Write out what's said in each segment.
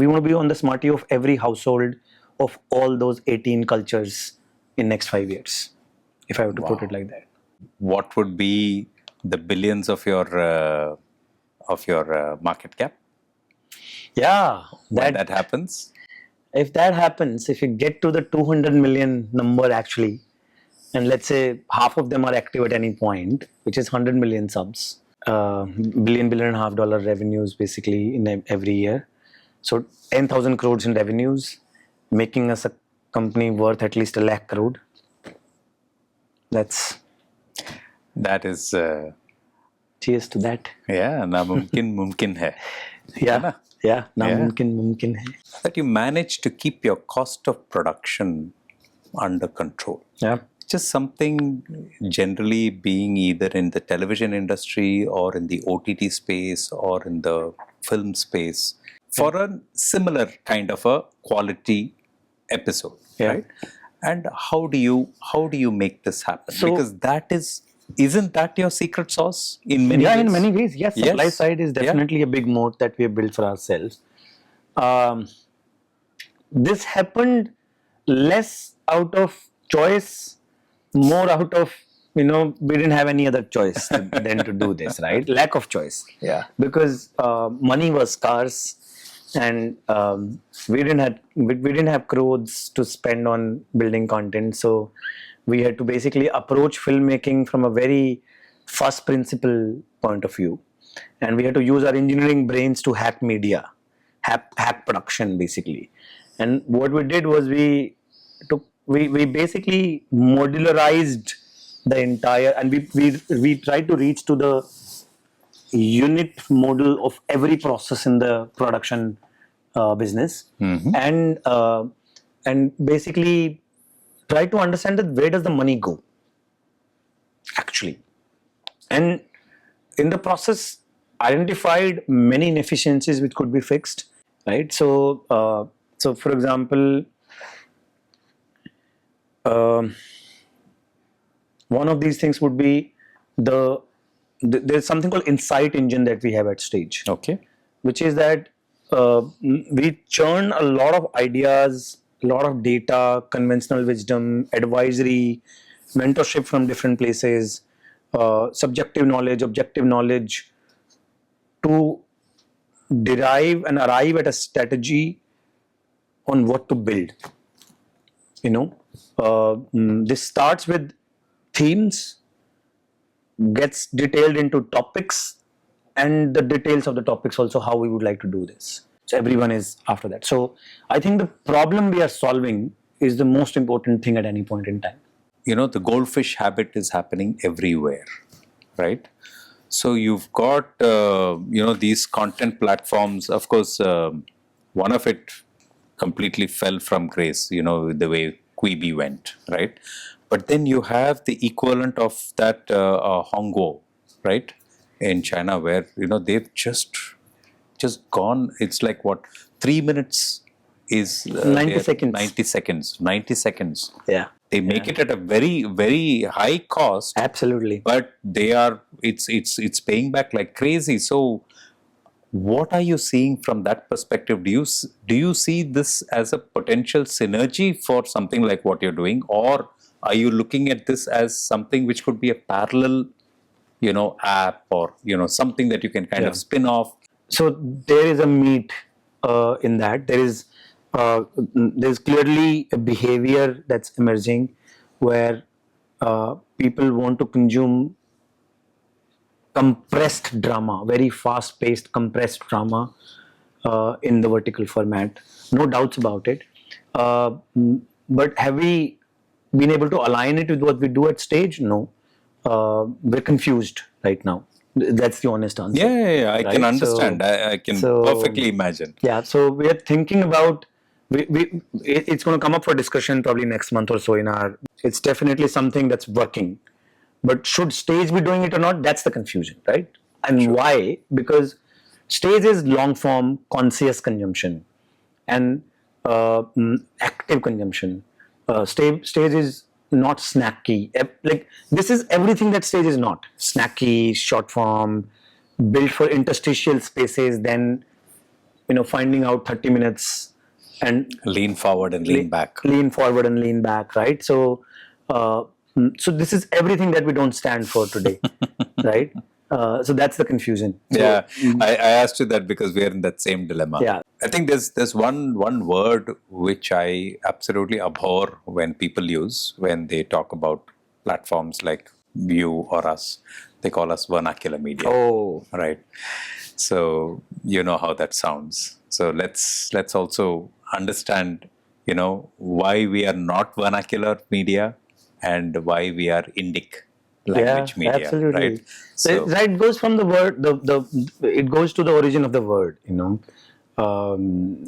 We want to be on the smarty of every household of all those 18 cultures in next 5 years, if I were to put it like that. What would be the billions of your market cap Yeah, when that happens? If that happens, if you get to the 200 million number actually, and let's say half of them are active at any point, which is 100 million subs, billion and a half dollar revenues basically in every year. So 10,000 crores in revenues, making us a company worth at least 1 lakh crore. That is. Cheers to that. Yeah, na mumkin hai. Yeah, mumkin hai. That you manage to keep your cost of production under control. Yeah. Just something generally being either in the television industry or in the OTT space or in the film space for a similar kind of a quality episode, right? And how do you make this happen? Because isn't that your secret sauce in many ways? In many ways, yes. Supply side is definitely a big moat that we have built for ourselves. This happened less out of choice, more out of, we didn't have any other choice than to do this, right? Lack of choice. Yeah. Because money was scarce, and we didn't have crores to spend on building content, so we had to basically approach filmmaking from a very first principle point of view, and we had to use our engineering brains to hack media, hack production basically. And what we did was we basically modularized the entire, and we tried to reach to the unit model of every process in the production business, and basically try to understand that where does the money go actually, and in the process identified many inefficiencies which could be fixed, right? So for example, one of these things would be there's something called insight engine that we have at Stage. Okay. Which is that we churn a lot of ideas, a lot of data, conventional wisdom, advisory, mentorship from different places, subjective knowledge, objective knowledge, to derive and arrive at a strategy on what to build. This starts with themes, gets detailed into topics, and the details of the topics also, how we would like to do this. So everyone is after that. So I think the problem we are solving is the most important thing at any point in time. The goldfish habit is happening everywhere, right? So you've got, these content platforms. Of course, one of it completely fell from grace, the way Quibi went, right? But then you have the equivalent of that Hongo, right, in China, where they've just gone. It's like 3 minutes is 90 seconds. 90 seconds. Yeah. They make it at a very, very high cost. Absolutely. But it's paying back like crazy. So what are you seeing from that perspective? Do you see this as a potential synergy for something like what you're doing, or are you looking at this as something which could be a parallel, app, or something that you can kind of spin off? So there is a meat in that. There's clearly a behavior that's emerging where people want to consume compressed drama, very fast-paced compressed drama in the vertical format. No doubts about it. But have we been able to align it with what we do at Stage? No. We're confused right now. That's the honest answer. Yeah, I can understand. I can perfectly imagine. Yeah, so we are thinking about, it's going to come up for discussion probably next month or so it's definitely something that's working. But should Stage be doing it or not? That's the confusion, right? And why? Because Stage is long form, conscious consumption and active consumption. Stage is not snacky. Like, this is everything that Stage is not. Snacky, short form, built for interstitial spaces, then finding out 30 minutes and Lean forward and lean back. lean forward and lean back, right? So, so this is everything that we don't stand for today, right? So that's the confusion. So, Yeah, I asked you that because we are in that same dilemma. Yeah. I think there's one word which I absolutely abhor when people use when they talk about platforms like you or us. They call us vernacular media. Oh, Right. So you know how that sounds. So let's also understand, why we are not vernacular media and why we are Indic language media. absolutely. Right. So, right, it goes from the word. It goes to the origin of the word.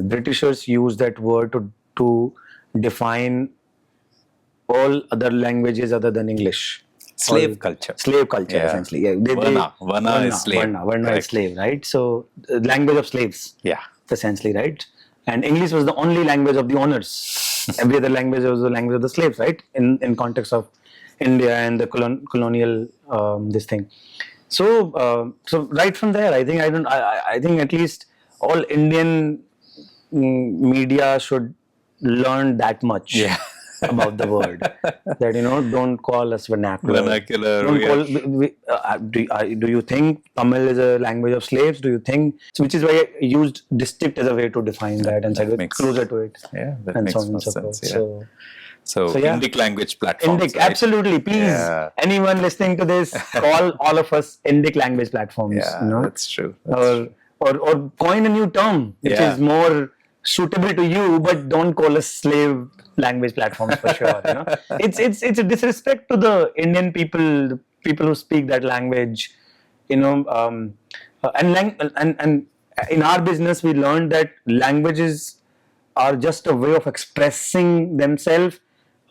Britishers use that word to define all other languages other than English. Slave culture. Slave culture, Yeah. essentially. Yeah, Varna is slave. Varna is Correct. slave, right? So, language of slaves. Yeah. Essentially, right? And English was the only language of the owners. Every other language was the language of the slaves, right? In context of India and the colonial this thing. So right from there, I think at least all Indian media should learn that much. Yeah. About the word that don't call us vernacular. Vernacular. Do you think Tamil is a language of slaves? Do you think so? Which is why I used district as a way to define that and said closer to it. Yeah, that and makes so on more and so sense. forth. Yeah. So yeah. Indic language platform. Indic, absolutely. Please, anyone listening to this, call all of us Indic language platforms. Yeah, that's true. Or coin a new term which is more suitable to you, but don't call us slave language platforms for sure. It's a disrespect to the Indian people, the people who speak that language. And in our business, we learned that languages are just a way of expressing themselves.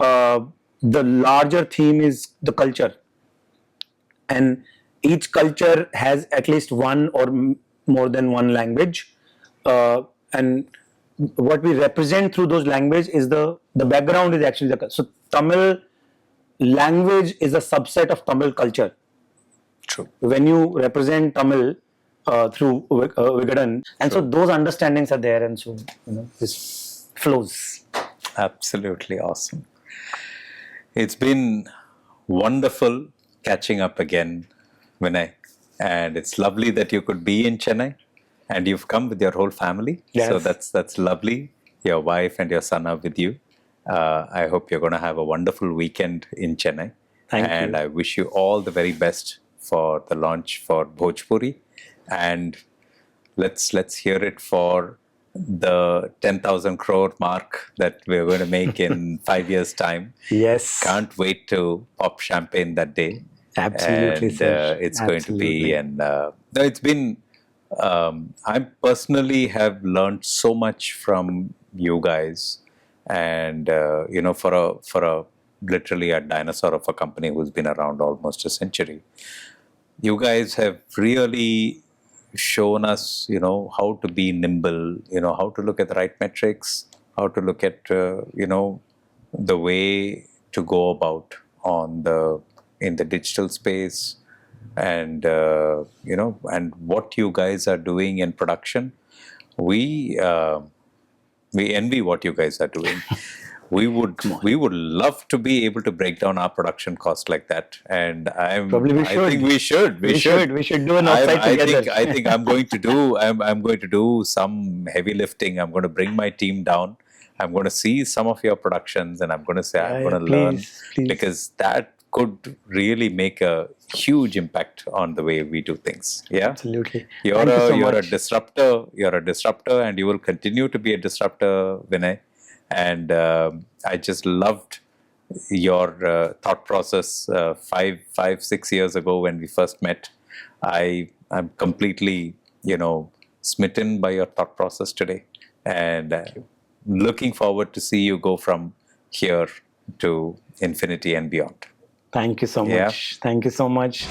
The larger theme is the culture, and each culture has at least one or more than one language, and what we represent through those language is the background is actually so Tamil language is a subset of Tamil culture. True. When you represent Tamil through Vikatan, and so those understandings are there, and so this flows. Absolutely awesome. It's been wonderful catching up again, Vinay, and it's lovely that you could be in Chennai. And you've come with your whole family. Yes. So that's lovely. Your wife and your son are with you. I hope you're going to have a wonderful weekend in Chennai. Thank you. And I wish you all the very best for the launch for Bhojpuri. And let's hear it for the 10,000 crore mark that we're going to make in 5 years' time. Yes. Can't wait to pop champagne that day. Absolutely, And sir. it's going to be, and it's been, I personally have learned so much from you guys, and for a literally a dinosaur of a company who's been around almost a century, you guys have really shown us, how to be nimble, how to look at the right metrics, how to look at, the way to go about in the digital space, and and what you guys are doing in production. We envy what you guys are doing. We would love to be able to break down our production cost like that, and I think we should do an offsite together. I think I'm going to do some heavy lifting. I'm going to bring my team down. I'm going to see some of your productions, and I'm going to say I'm going to learn, because that could really make a huge impact on the way we do things. Yeah, absolutely. You're a disruptor. You're a disruptor, and you will continue to be a disruptor, Vinay. And I just loved your thought process 6 years ago when we first met. I'm completely, smitten by your thought process today, and looking forward to see you go from here to infinity and beyond. Thank you so much. Thank you so much.